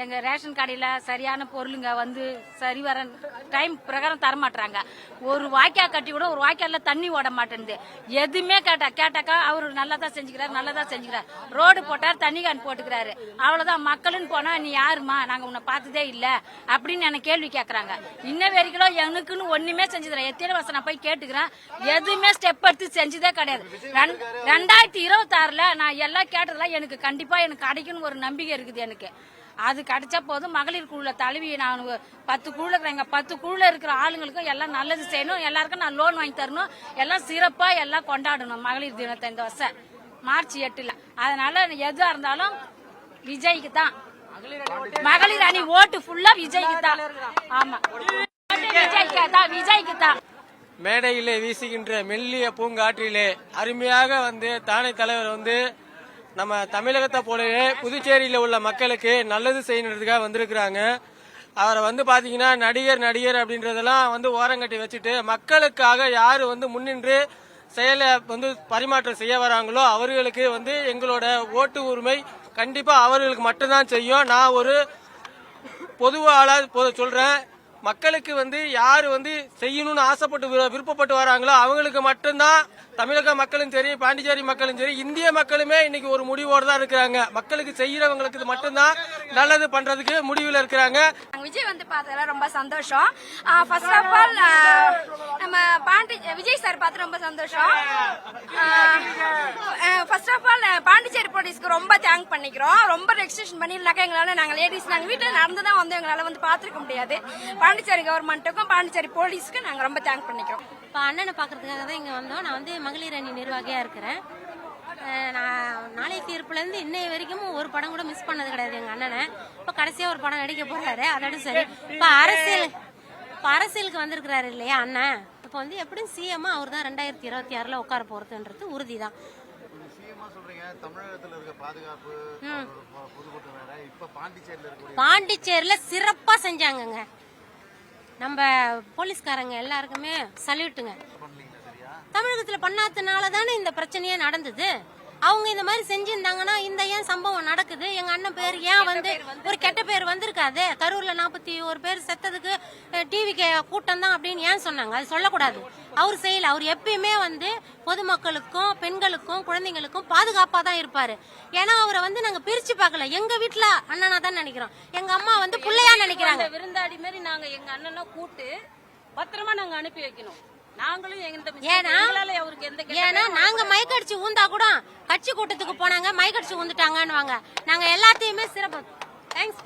எங்க ரேஷன் கடையில சரியான பொருளுங்க வந்து சரி வர டைம் பிரகாரம் தரமாட்டாங்க. ஒரு வாய்க்கா கட்டி கூட ஒரு வாய்க்கால தண்ணி ஓட மாட்டேங்குது. எதுவுமே கேட்டாக்கா அவரு நல்லதா செஞ்சுக்கிறாரு. ரோடு போட்டார், தண்ணி கேன் போட்டுக்கிறாரு. அவ்வளவுதான். மக்களுன்னு போனா நீ யாருமா, நாங்க உன்னை பார்த்ததே இல்ல அப்படின்னு எனக்கு கேள்வி கேட்கறாங்க. இன்ன வரைக்கும் எனக்குன்னு ஒண்ணுமே செஞ்சதுல எத்தனை வருஷம் நான் போய் கேட்டுக்கிறேன். எதுவுமே ஸ்டெப் எடுத்து செஞ்சதே கிடையாது. 2026ல நான் எல்லாம் கேட்டதெல்லாம் எனக்கு கண்டிப்பா எனக்கு கிடைக்கும்னு ஒரு நம்பிக்கை இருக்குது. எனக்கு அது கிடைச்சா போதும். மகளிர் குழுல தலைவி நான் 10 குழுல இருக்கிறேங்க. 10 குழுல இருக்கிற ஆளுங்களுக்கும் எல்லாம் நல்லது செய்யணும். எல்லாருக்கும் நான் லோன் வாங்கி தரணும். எல்லாம் சிறப்பா எல்லாம் கொண்டாடணும் மகளிர் தினத்தை இந்த வருஷம் மார்ச் 8ல. அதனால எதுவா இருந்தாலும் விஜய்க்கு தான். மகளிர் அணி ஓட்டு ஃபுல்லா விஜய்க்கு தான். ஆமா, விஜய்க்கு தான். மேடையிலே வீசுகின்ற மெல்லிய பூங்காற்றிலே அருமையாக தானே தலைவர் நம்ம தமிழகத்தை போலவே புதுச்சேரியில உள்ள மக்களுக்கு நல்லது செய்யறதுக்காக வந்திருக்கிறாங்க. அவரை பாத்தீங்கன்னா நடிகர் அப்படின்றதெல்லாம் ஓரங்கட்டி வச்சுட்டு மக்களுக்காக யாரு முன்னின்று செயலை பரிமாற்றம் செய்ய வராங்களோ அவர்களுக்கு எங்களோட ஓட்டு உரிமை கண்டிப்பா அவர்களுக்கு மட்டும்தான் செய்யும். நான் ஒரு பொதுவாளா சொல்றேன், மக்களுக்கு யாரு செய்யணும்னு ஆசைப்பட்டு விருப்பப்பட்டு வராங்களோ அவங்களுக்கு மட்டும்தான், தமிழக மக்களும் சரி, பாண்டிச்சேரி மக்களும் சரி, இந்திய மக்களுமே இன்னைக்கு ஒரு முடிவோடு தான் இருக்கிறாங்க. மக்களுக்கு செய்யறவங்களுக்கு மட்டும்தான் நல்லது பண்றதுக்கு முடிவில் இருக்கிறாங்க. விஜய் பார்த்ததுல ரொம்ப சந்தோஷம். ஃபர்ஸ்ட் ஆஃப் ஆல் நம்ம விஜய் சார் பார்த்து ரொம்ப சந்தோஷம். ஃபர்ஸ்ட் ஆஃப் ஆல் பாண்டிச்சேரி போலீஸ்க்கு ரொம்ப தேங்க் பண்ணிக்கிறோம். ரொம்ப ரெஜிஸ்ட்ரேஷன் பண்ணிருந்தாக்க எங்களால, நாங்க லேடிஸ் நாங்க வீட்டுல நடந்துதான் எங்களால பாத்துருக்க முடியாது. பாண்டிச்சேரி கவர்மெண்ட்டுக்கும் பாண்டிச்சேரி போலீஸ்க்கு நாங்க ரொம்ப தேங்க் பண்ணிக்கிறோம். இப்போ அண்ணனை பார்க்கறதுக்காக தான் இங்கே வந்தோம். நான் மகளிர் அணி நிர்வாகியாக இருக்கிறேன். நான் நாளை தீர்ப்புலேருந்து இன்னைய வரைக்கும் ஒரு படம் கூட மிஸ் பண்ணது கிடையாது எங்கள் அண்ணனை. இப்போ கடைசியாக ஒரு படம் நடிக்க போகிறாரு, அதோட சரி. இப்போ அரசியலுக்கு வந்திருக்கிறாரு இல்லையா அண்ணன். இப்போ எப்படியும் சிஎம்மா அவர் தான் 2026ல் உட்கார போகிறதுன்றது உறுதி தான். பாண்டிச்சேரியில் சிறப்பாக செஞ்சாங்கங்க. நம்ம போலீஸ்காரங்க எல்லாருக்குமே சல்யூட்டுங்க. தமிழகத்துல பண்ணாதனால தானே இந்த பிரச்சனையே நடந்தது. அவங்க இந்த மாதிரி செஞ்சிருந்தாங்கன்னா இந்த ஏன் சம்பவம் நடக்குது? எங்க அண்ணன் பேர் ஏன் ஒரு கெட்ட பேர் வந்திருக்காது? கரூர்ல 41 பேர் செத்ததுக்கு டிவி கூட்டம் தான் அப்படின்னு ஏன் சொன்னாங்க? அது சொல்லக்கூடாது. அவர் செய்யல. அவர் எப்பயுமே பொதுமக்களுக்கும் பெண்களுக்கும் குழந்தைங்களுக்கும் பாதுகாப்பா தான் இருப்பாரு. ஏன்னா அவரை நாங்க பிரிச்சு பார்க்கல. எங்க வீட்டுல அண்ணனா தான் நினைக்கிறோம். எங்க அம்மா பிள்ளையா நினைக்கிறாங்க. விருந்தாடி மாதிரி நாங்க எங்க அண்ணனை கூட்டு பத்திரமா நாங்க அனுப்பி வைக்கணும். ஏன்னா நாங்க மைக்கடிச்சு ஊந்தா கூட கட்சி கூட்டத்துக்கு போனாங்க, மைக்கடிச்சு ஊந்துட்டாங்கன்னு. நாங்க எல்லாத்தையுமே சிறப்பு. தேங்க்ஸ்.